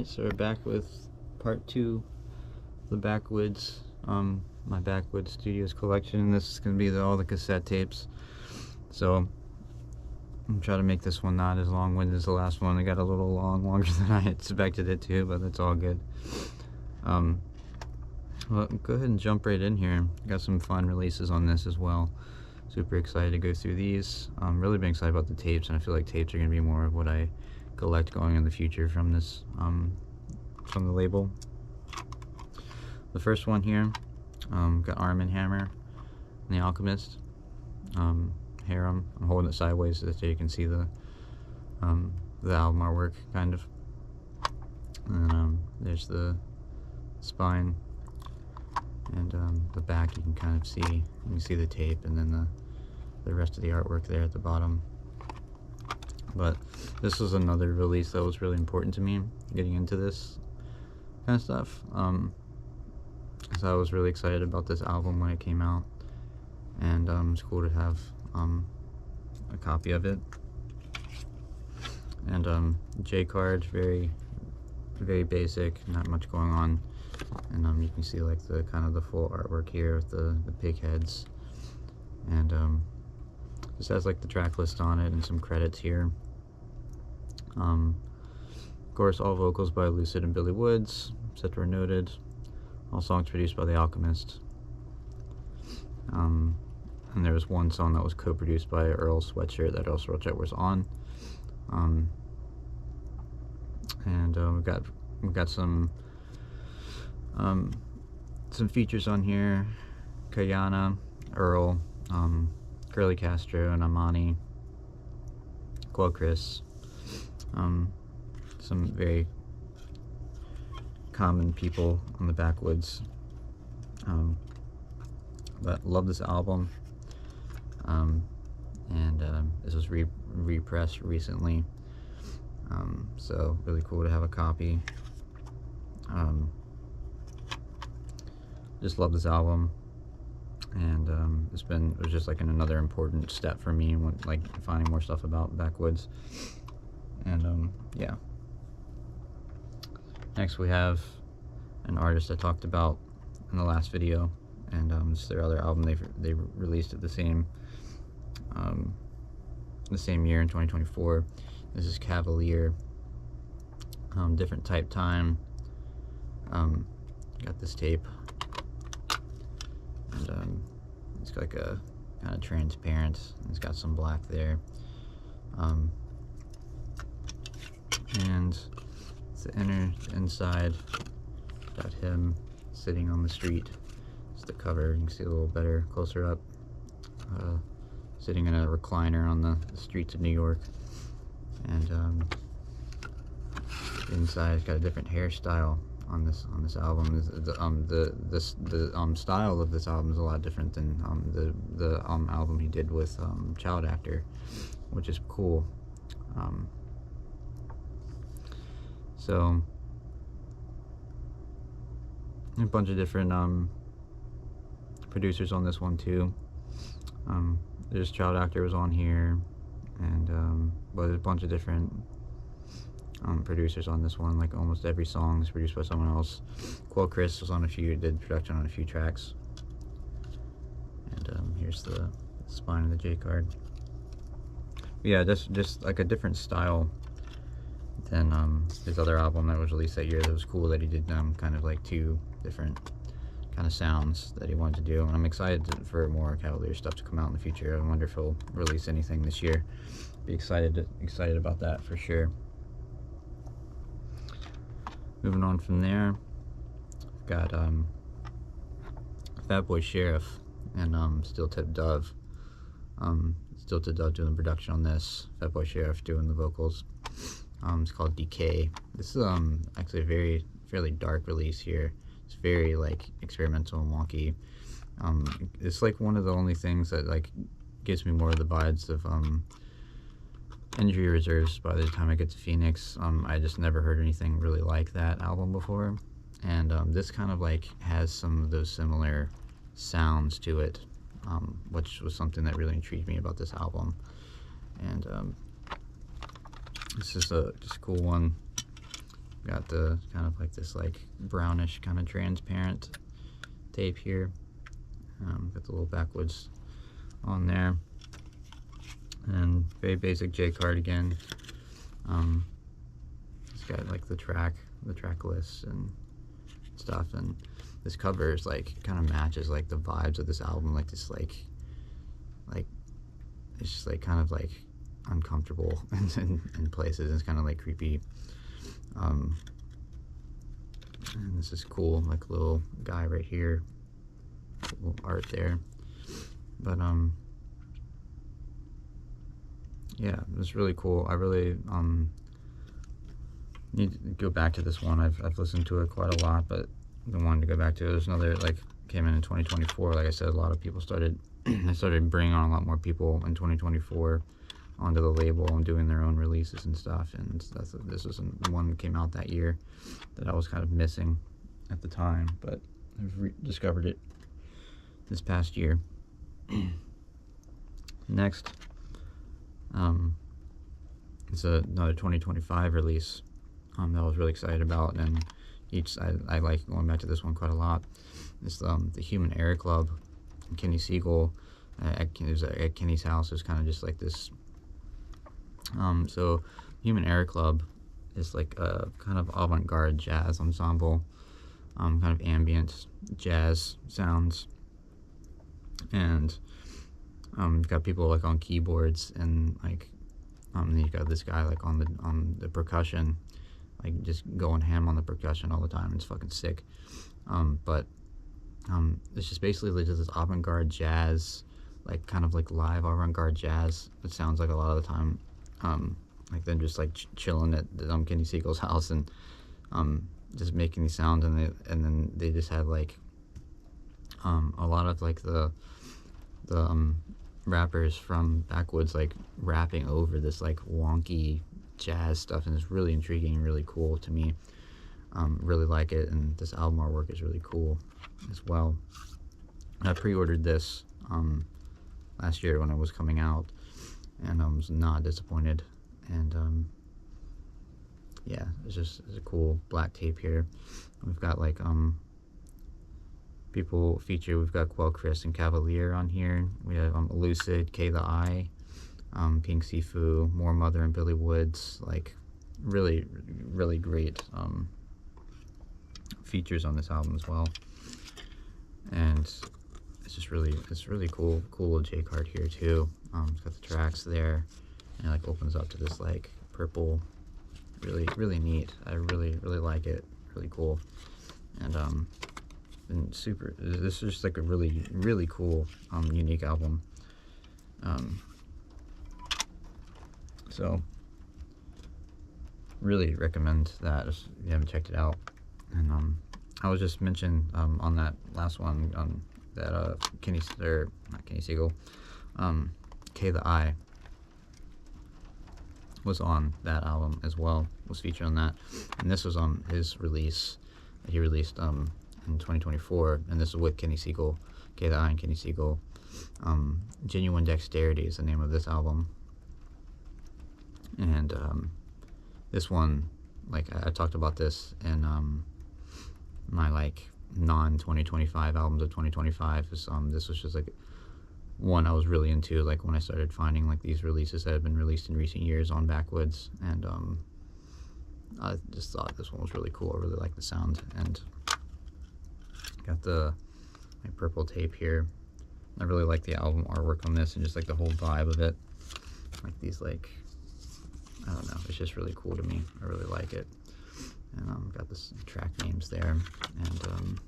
Alright, so we're back with part 2 of the Backwoodz, my Backwoodz Studios collection. This is going to be all the cassette tapes. So, I'm going to try to make this one not as long-winded as the last one. It got a little longer than I expected it to, but that's all good. Well, go ahead and jump right in here. Got some fun releases on this as well. Super excited to go through these. Really been excited about the tapes, and I feel like tapes are going to be more of what I collect going in the future from this, from the label. The first one here, got Arm & Hammer and The Alchemist, Harem. I'm holding it sideways so that you can see the album artwork, kind of. And there's the spine, and the back you can kind of see. You can see the tape, and then the rest of the artwork there at the bottom. But this was another release that was really important to me, getting into this kind of stuff. So I was really excited about this album when it came out, and it's cool to have a copy of it. And J card, very basic, not much going on. And you can see like the kind of the full artwork here with the pig heads, and this has like the track list on it and some credits here. Of course, all vocals by Lucid and Billy Woods, etc. noted. All songs produced by The Alchemist. And there was one song that was co-produced by Earl Sweatshirt that Earl Sweatshirt was on. We've got some features on here: Kayana, Earl, Curly Castro, and Amani, Quell Chris. Some very common people on the Backwoodz. But love this album. This was repressed recently. So really cool to have a copy. Just love this album, and it was just like another important step for me when like finding more stuff about Backwoodz. And yeah. Next we have an artist I talked about in the last video, and it's their other album they released at the same year in 2024. This is Cavalier. Different Type Time. Got this tape, and it's like a kind of transparent. It's got some black there, and the inside got him sitting on the street. It's the cover. You can see a little better closer up, sitting in a recliner on the streets of New York. And inside it's got a different hairstyle on this album. The style of this album is a lot different than the album he did with Child Actor, which is cool. So a bunch of different producers on this one too. There's Child Actor was on here, and but there's a bunch of different producers on this one. Like almost every song is produced by someone else. Quell Chris was on did production on a few tracks. And here's the spine of the J card. But yeah, just like a different style than his other album that was released that year. That was cool that he did kind of like two different kind of sounds that he wanted to do, and I'm excited for more Cavalier stuff to come out in the future. I wonder if he'll release anything this year. Be excited about that for sure. Moving on from there, got Fatboy Sheriff and Steel Tip Dove. Steel Tip Dove doing the production on this. Fatboy Sheriff doing the vocals. It's called Decay. This is actually a fairly dark release here. It's very like experimental and wonky. It's like one of the only things that like gives me more of the vibes of Injury Reserves. By the time I get to Phoenix, I just never heard anything really like that album before, and this kind of like has some of those similar sounds to it, which was something that really intrigued me about this album. And this is just a cool one. got the kind of like this like brownish kind of transparent tape here. Got the little Backwoodz on there, and very basic J card again. It's got like the track lists and stuff, and this cover is like kind of matches like the vibes of this album, like this like it's just like kind of like uncomfortable in places. It's kind of like creepy. And this is cool, like a little guy right here, little art there. But yeah, it's really cool. I really need to go back to this one. I've listened to it quite a lot, but I've been wanting to go back to it. There's another, like, came in 2024. Like I said, a lot of people started I started bringing on a lot more people in 2024 onto the label and doing their own releases and stuff, and this was one that came out that year that I was kind of missing at the time, but I've rediscovered it this past year. Next, it's another 2025 release that I was really excited about, and I like going back to this one quite a lot. It's the Human Error Club. Kenny Siegel it was at Kenny's house. It was kind of just like this. So Human Error Club is like a kind of avant-garde jazz ensemble, kind of ambient jazz sounds, and you've got people like on keyboards, and like you got this guy like on the percussion, like just going ham on the percussion all the time. It's fucking sick. But it's just basically just this avant-garde jazz, like kind of like live avant-garde jazz. It sounds like a lot of the time, like them just like chilling at Kenny Siegel's house and just making these sounds, and then they just have like a lot of like the rappers from Backwoodz like rapping over this like wonky jazz stuff, and it's really intriguing and really cool to me. Really like it, and this album artwork is really cool as well. I pre-ordered this last year when it was coming out, and I was not disappointed. And yeah, it's a cool black tape here. We've got like people featured. We've got Quell Chris and Cavalier on here. We have Lucid, K the I, Pink Sifu, More Mother, and Billy Woods. Like really great features on this album as well. And it's really cool little J card here too. It's got the tracks there, and it like opens up to this like purple, really neat. I really like it. Really cool. And super. This is just like a really cool unique album. So really recommend that if you haven't checked it out. And I was just mentioned on that last one that not Kenny Siegel, K the I was on that album as well, was featured on that, and this was on his release that he released in 2024, and this is with Kenny Siegel, K the I and Kenny Siegel. Genuine Dexterity is the name of this album, and this one, like I talked about this in my like non-2025 albums of 2025. This was just like one I was really into, like when I started finding like these releases that have been released in recent years on Backwoodz, and I just thought this one was really cool. I really like the sound, and got the like purple tape here. I really like the album artwork on this, and just like the whole vibe of it. Like these like, I don't know, it's just really cool to me. I really like it. And got this track names there, and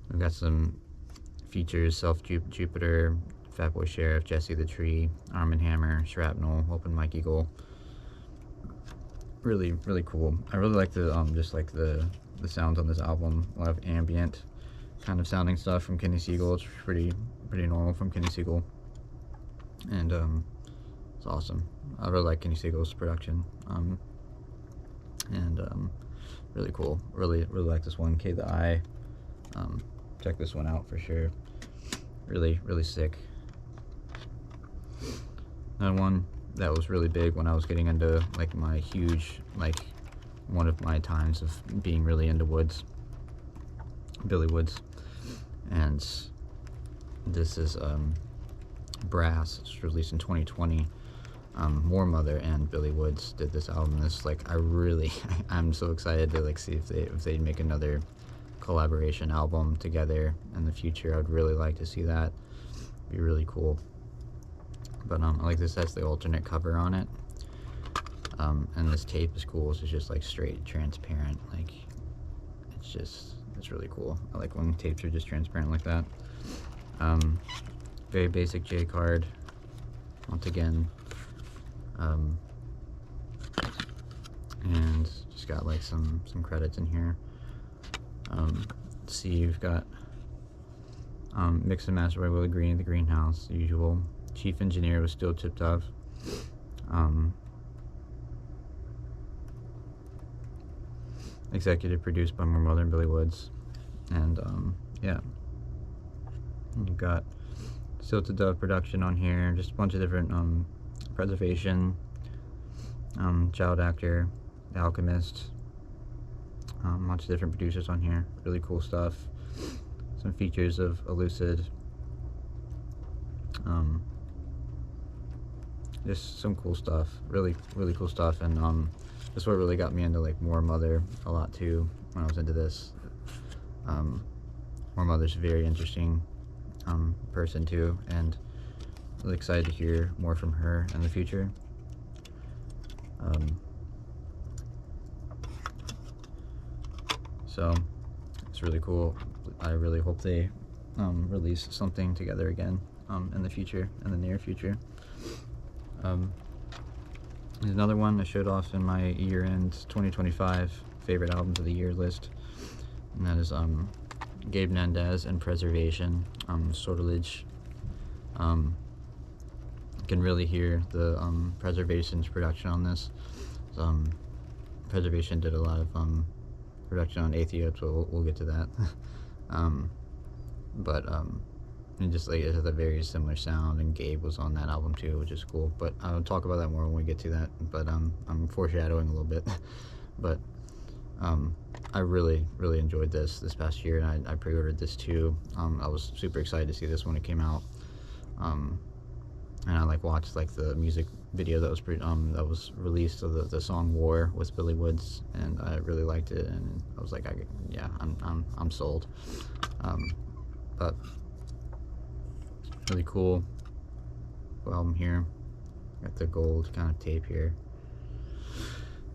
we've got some features: Self Jupiter, Fatboy Sheriff, Jesse the Tree, Arm & Hammer, Shrapnel, Open Mike Eagle. Really cool. I really like the just like the sounds on this album. A lot of ambient kind of sounding stuff from Kenny Siegel. It's pretty normal from Kenny Siegel, and it's awesome. I really like Kenny Siegel's production. And really cool. Really like this one, K the I. Check this one out for sure. Really sick. Another one that was really big when I was getting into like my huge like one of my times of being really into Woods, Billy Woods. And this is Brass. It's released in 2020. More Mother and Billy Woods did this album. This, like, I'm so excited to like see if they make another collaboration album together in the future. I would really like to see that. It'd be really cool. But I like this. Has the alternate cover on it. And this tape is cool. It's just like straight transparent. Like, it's really cool. I like when tapes are just transparent like that. Very basic J card. Once again. And just got like some credits in here. See, you've got mix and master by Willie Green, The Greenhouse, the usual. Chief engineer was Still Tipped Up. Executive produced by More Mother and Billy Woods. And yeah, you've got Still to Dove production on here, just a bunch of different Preservation, Child Actor, The Alchemist, a bunch of different producers on here. Really cool stuff. Some features of Elucid. Just some cool stuff. Really cool stuff. And that's what really got me into like More Mother a lot too when I was into this. More Mother's a very interesting person too, and really excited to hear more from her in the future. So it's really cool. I really hope they release something together again in the future, in the near future. There's another one I showed off in my year-end 2025 favorite albums of the year list, and that is Gabe Nandez and Preservation, Sortilege. You can really hear the Preservation's production on this. Preservation did a lot of production on Atheist, so we'll get to that. And just like it has a very similar sound, and Gabe was on that album too, which is cool. But I'll talk about that more when we get to that. But I'm foreshadowing a little bit. But I really enjoyed this past year, and I pre-ordered this too. I was super excited to see this when it came out. And I like watched like the music video that was released of the song War with Billy Woods, and I really liked it, and I was like, I'm sold. But really cool album here. Got the gold kind of tape here,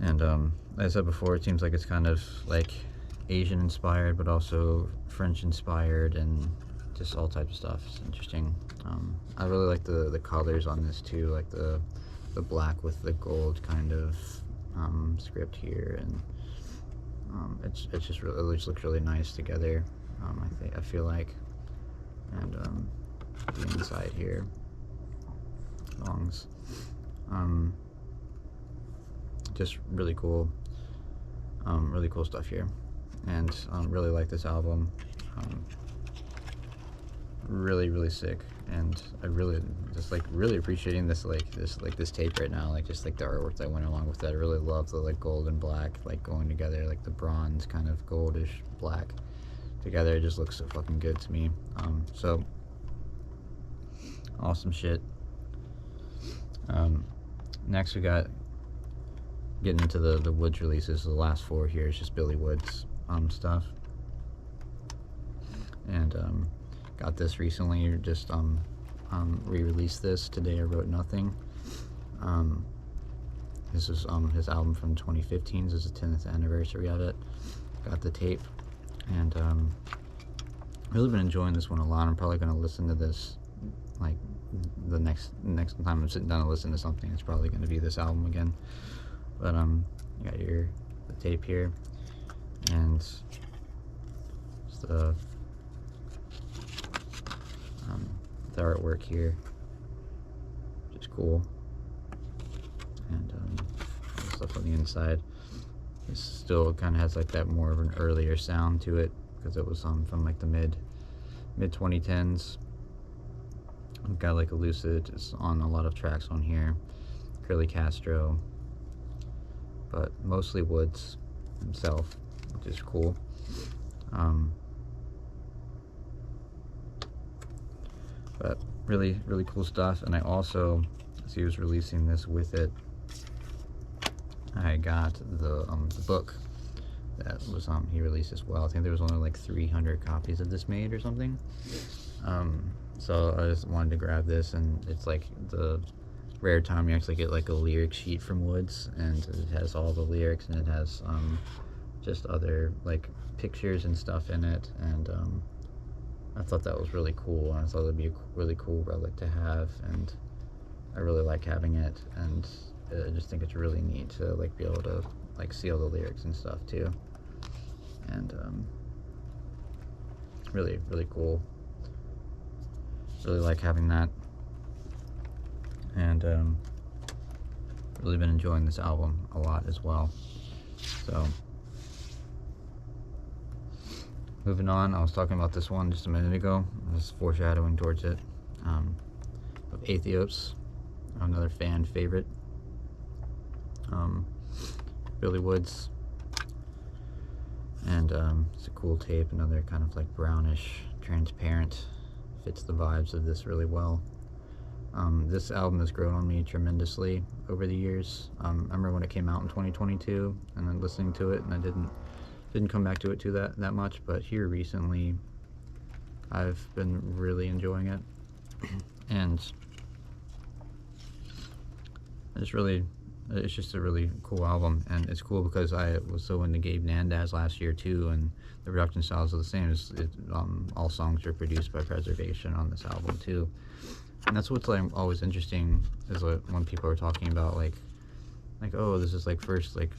and like I said before, it seems like it's kind of like Asian inspired, but also French inspired, and just all types of stuff. It's interesting. I really like the colors on this too, like the black with the gold kind of script here, and it's just really, it just looks really nice together. I feel like, and the inside here, longs, just really cool stuff here, and really like this album. Really sick, and I really just like really appreciating this tape right now, like just like the artwork that went along with that. I really love the like gold and black like going together, like the bronze kind of goldish black together. It just looks so fucking good to me. So awesome shit. Next we got getting into the Woods releases. The last four here is just Billy Woods stuff, and got this recently. Just re-released this today. I Wrote Nothing. This is his album from 2015. This is the 10th anniversary of it. Got the tape, and really been enjoying this one a lot. I'm probably gonna listen to this like the next time I'm sitting down to listen to something. It's probably gonna be this album again. But you got the tape here, and the artwork here, which is cool, and stuff on the inside. This still kind of has like that more of an earlier sound to it, because it was from like the mid 2010s. I've got like Elucid is on a lot of tracks on here. Curly Castro, but mostly Woods himself, which is cool. But really cool stuff. And I also, as he was releasing this with it, I got the book that was he released as well. I think there was only like 300 copies of this made or something. So I just wanted to grab this, and it's like the rare time you actually get like a lyric sheet from Woods, and it has all the lyrics, and it has just other like pictures and stuff in it, and I thought that was really cool, and I thought it'd be a really cool relic to have, and I really like having it, and I just think it's really neat to like be able to like see all the lyrics and stuff too, and really cool. Really like having that, and really been enjoying this album a lot as well. So moving on, I was talking about this one just a minute ago. I was foreshadowing towards it, of Aethios, another fan favorite. Billy Woods, and it's a cool tape, another kind of like brownish, transparent, fits the vibes of this really well. This album has grown on me tremendously over the years. I remember when it came out in 2022, and then listening to it, and I didn't come back to it too that much, but here recently I've been really enjoying it, and it's just a really cool album. And it's cool because I was so into Gabe Nandaz last year too, and the production styles are the same. All songs are produced by Preservation on this album too, and that's what's like always interesting is when people are talking about like oh, this is like first like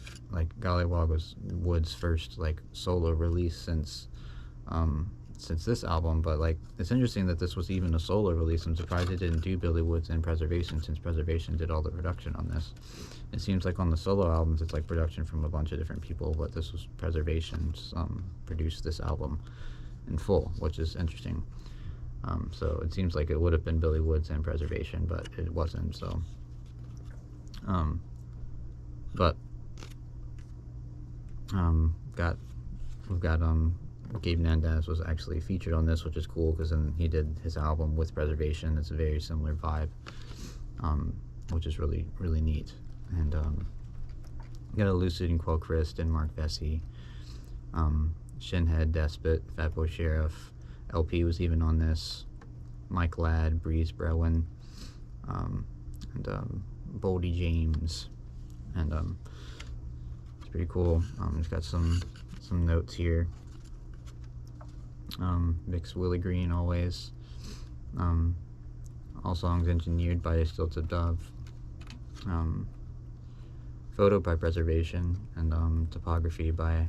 Gollywog was Wood's first like solo release since this album, but like it's interesting that this was even a solo release. I'm surprised they didn't do Billy Woods and Preservation, since Preservation did all the production on this. It seems like on the solo albums it's like production from a bunch of different people, but this was Preservation's produced this album in full, which is interesting. So it seems like it would have been Billy Woods and Preservation, but it wasn't. So but we've got Gabe Nandaz was actually featured on this, which is cool, because then he did his album with Preservation. It's a very similar vibe, which is really neat. And got a Lucid and Quell Christ and Mark Vesey, Shinhead, Despot, Fatboy Sheriff, LP was even on this, Mike Ladd, Breeze Brewen, and Boldy James, and it's pretty cool. It's got some notes here. Mix Willie Green always. All songs engineered by Stilted Dove. Photo by Preservation, and topography by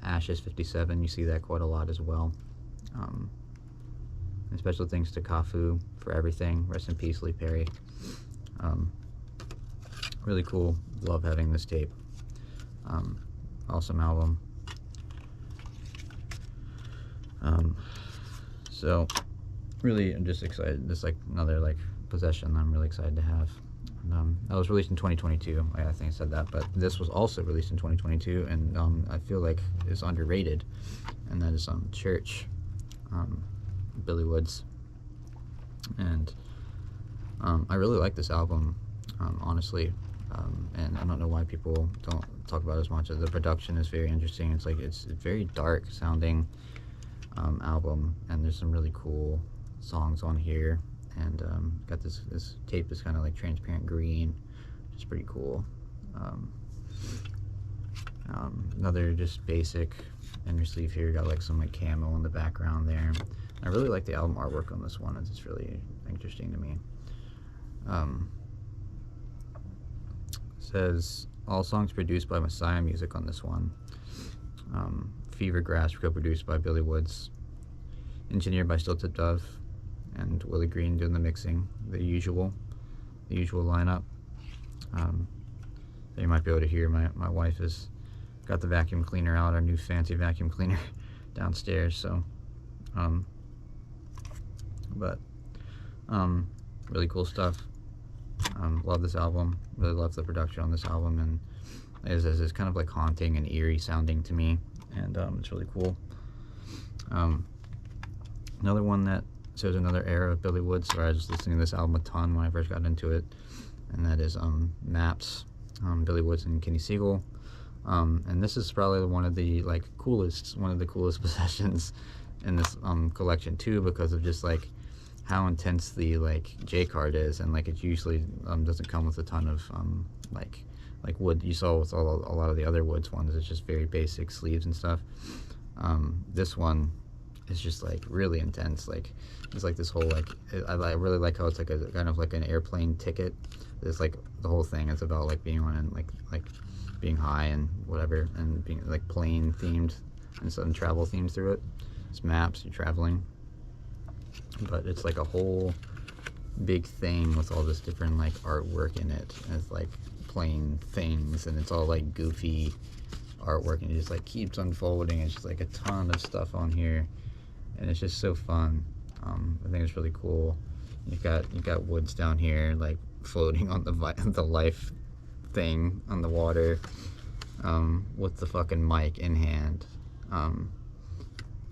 Ashes 57. You see that quite a lot as well. And special thanks to Kafu for everything. Rest in peace, Lee Perry. Really cool. Love having this tape. Awesome album. So really, I'm just excited. This is like another like possession I'm really excited to have. And, that was released in 2022. I think I said that, but this was also released in 2022, and I feel like is underrated, and that is Church, Billy Woods. And I really like this album, honestly, and I don't know why people don't talk about it as much. The production is very interesting. It's like it's a very dark sounding album, and there's some really cool songs on here, and got this tape is kind of like transparent green, which is pretty cool. Another just basic inner sleeve here, got like some like camo in the background there. I really like the album artwork on this one. It's really interesting to me. Says all songs produced by Messiah Music on this one. Fever Grass co-produced by Billy Woods, engineered by Stilted Dove, and Willie Green doing the mixing. The usual lineup. You might be able to hear my wife has got the vacuum cleaner out, our new fancy vacuum cleaner downstairs. So, really cool stuff. Love this album. Really love the production on this album, and is kind of like haunting and eerie sounding to me, and it's really cool. Another one that shows another era of Billy Woods, where I was listening to this album a ton when I first got into it, and that is Maps, Billy Woods and Kenny Siegel. And this is probably one of the coolest possessions in this collection too, because of just like how intense the J card is, and like it usually doesn't come with a ton of like wood you saw with a lot of the other Woods ones. It's just very basic sleeves and stuff. This one is just like really intense. Like it's like this whole I really like how it's like a kind of like an airplane ticket. It's like the whole thing is about like being on and like being high and whatever, and being like plane themed and some travel themed through it. It's maps, you're traveling, but it's like a whole big thing with all this different like artwork in it, and it's like plane things, and it's all like goofy artwork, and it just like keeps unfolding. It's just like a ton of stuff on here, and it's just so fun. I think it's really cool. You got Woods down here like floating on the life thing on the water, with the fucking mic in hand.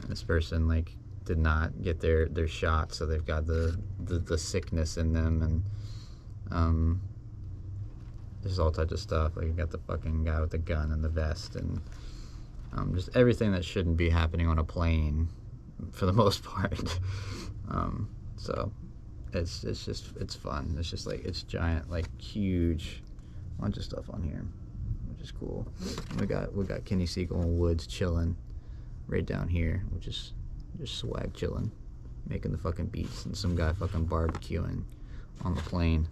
This person like did not get their shot, so they've got the sickness in them, and there's all types of stuff. Like you got the fucking guy with the gun and the vest, and just everything that shouldn't be happening on a plane for the most part. So it's fun. It's just like it's giant, like huge, bunch of stuff on here, which is cool. And we got Kenny Siegel and Woods chilling right down here, which is just swag chilling, making the fucking beats, and some guy fucking barbecuing on the plane.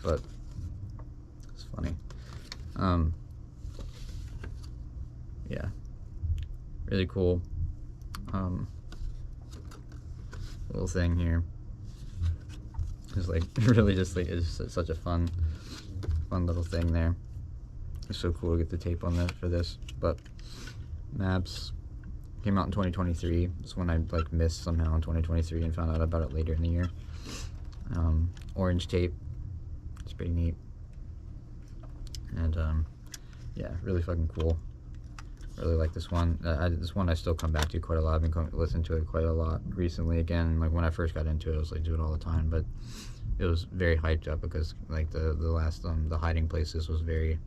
But it's funny. Yeah, really cool. Little thing here is like really just like it's such a fun little thing there. It's so cool to get the tape on this for this. But Maps came out in 2023. It's when I like missed somehow in 2023 and found out about it later in the year. Orange tape. It's pretty neat. And yeah, really fucking cool. Really like this one. This one I still come back to quite a lot. I've been listening to it quite a lot recently again. Like when I first got into it, I was like do it all the time, but it was very hyped up because like the last the Hiding Places was very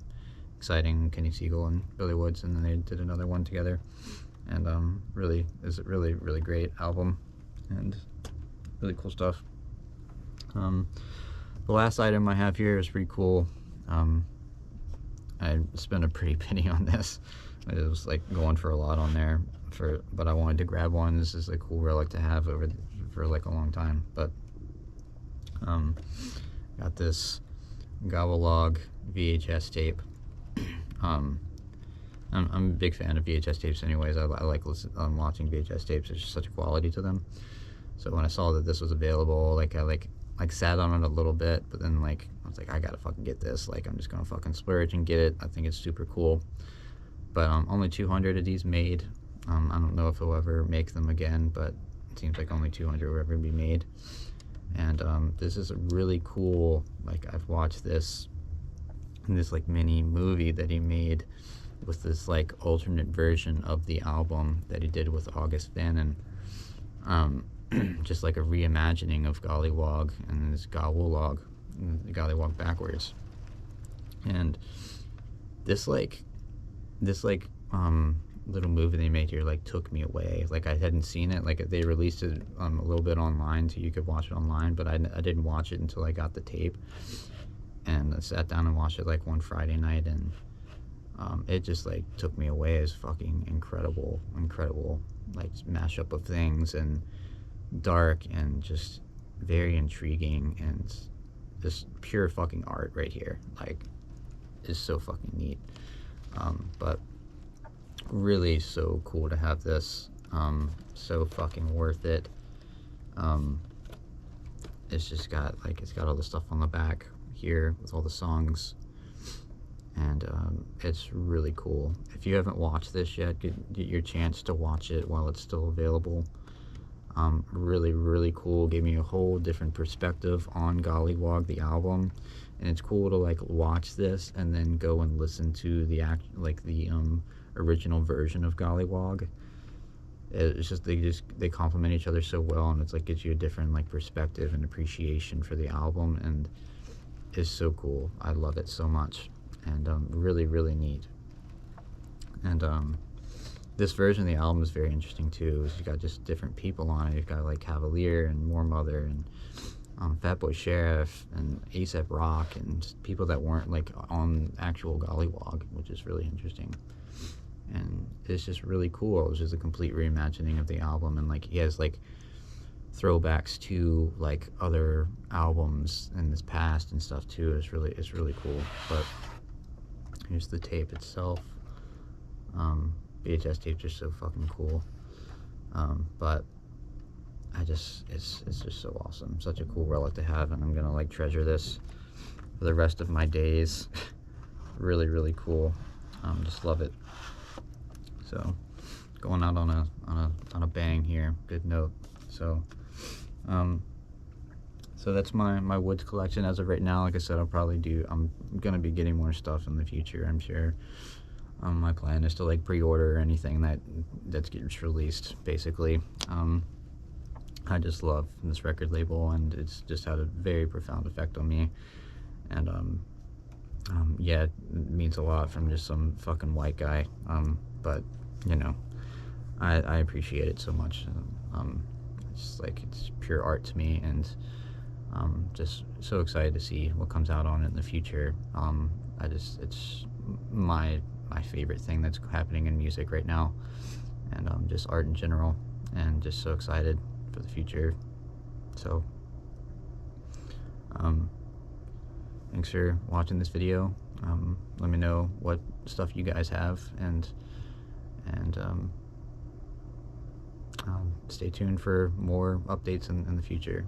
exciting. Kenny Siegel and Billy Woods, and then they did another one together, and really is a really great album and really cool stuff. The last item I have here is pretty cool. I spent a pretty penny on this. It was like going for a lot on there, but I wanted to grab one. This is a cool relic to have for like a long time. But got this Gobble VHS tape. I'm a big fan of VHS tapes anyways. I like watching VHS tapes. There's just such a quality to them. So when I saw that this was available, like I sat on it a little bit, but then like I was like, I gotta fucking get this. Like I'm just gonna fucking splurge and get it. I think it's super cool. But only 200 of these made. I don't know if he'll ever make them again, but it seems like only 200 will ever be made. And this is a really cool, like I've watched this in this like mini movie that he made with this like alternate version of the album that he did with August Fannin. Just like a reimagining of Gollywog and this Gobblewoog, Gollywog Backwoodz. And this little movie they made here like took me away. Like I hadn't seen it. Like they released it a little bit online, so you could watch it online, but I didn't watch it until I got the tape, and I sat down and watched it like one Friday night, and it just like took me away. It was fucking incredible like mashup of things, and dark and just very intriguing, and just pure fucking art right here. Like is so fucking neat. But really so cool to have this. So fucking worth it. It's just got like it's got all the stuff on the back here with all the songs, and it's really cool. If you haven't watched this yet, get your chance to watch it while it's still available. Really cool. Gave me a whole different perspective on Gollywog the album, and it's cool to like watch this and then go and listen to the original version of Gollywog. It's just they complement each other so well, and it's like gives you a different like perspective and appreciation for the album, and it's so cool. I love it so much, and really really neat. And this version of the album is very interesting too. You've got just different people on it. You've got like Cavalier and More Mother and Fatboy Sheriff and A$AP Rock and just people that weren't like on actual Gollywog, which is really interesting. And it's just really cool. It's just a complete reimagining of the album, and like he has like throwbacks to like other albums in his past and stuff too. It's really cool. But here's the tape itself. VHS tapes are so fucking cool. But it's just so awesome. Such a cool relic to have, and I'm gonna like treasure this for the rest of my days. Really really cool. Just love it. So going out on a bang here. Good note. So so that's my Woods collection as of right now. Like I said, I'm gonna be getting more stuff in the future, I'm sure. My plan is to like pre-order anything that gets released, basically. I just love this record label, and it's just had a very profound effect on me. And yeah, it means a lot from just some fucking white guy. But you know, I appreciate it so much. It's just like, it's pure art to me, and just so excited to see what comes out on it in the future. It's my favorite thing that's happening in music right now, and just art in general, and just so excited for the future. So thanks for watching this video. Let me know what stuff you guys have, and stay tuned for more updates in the future.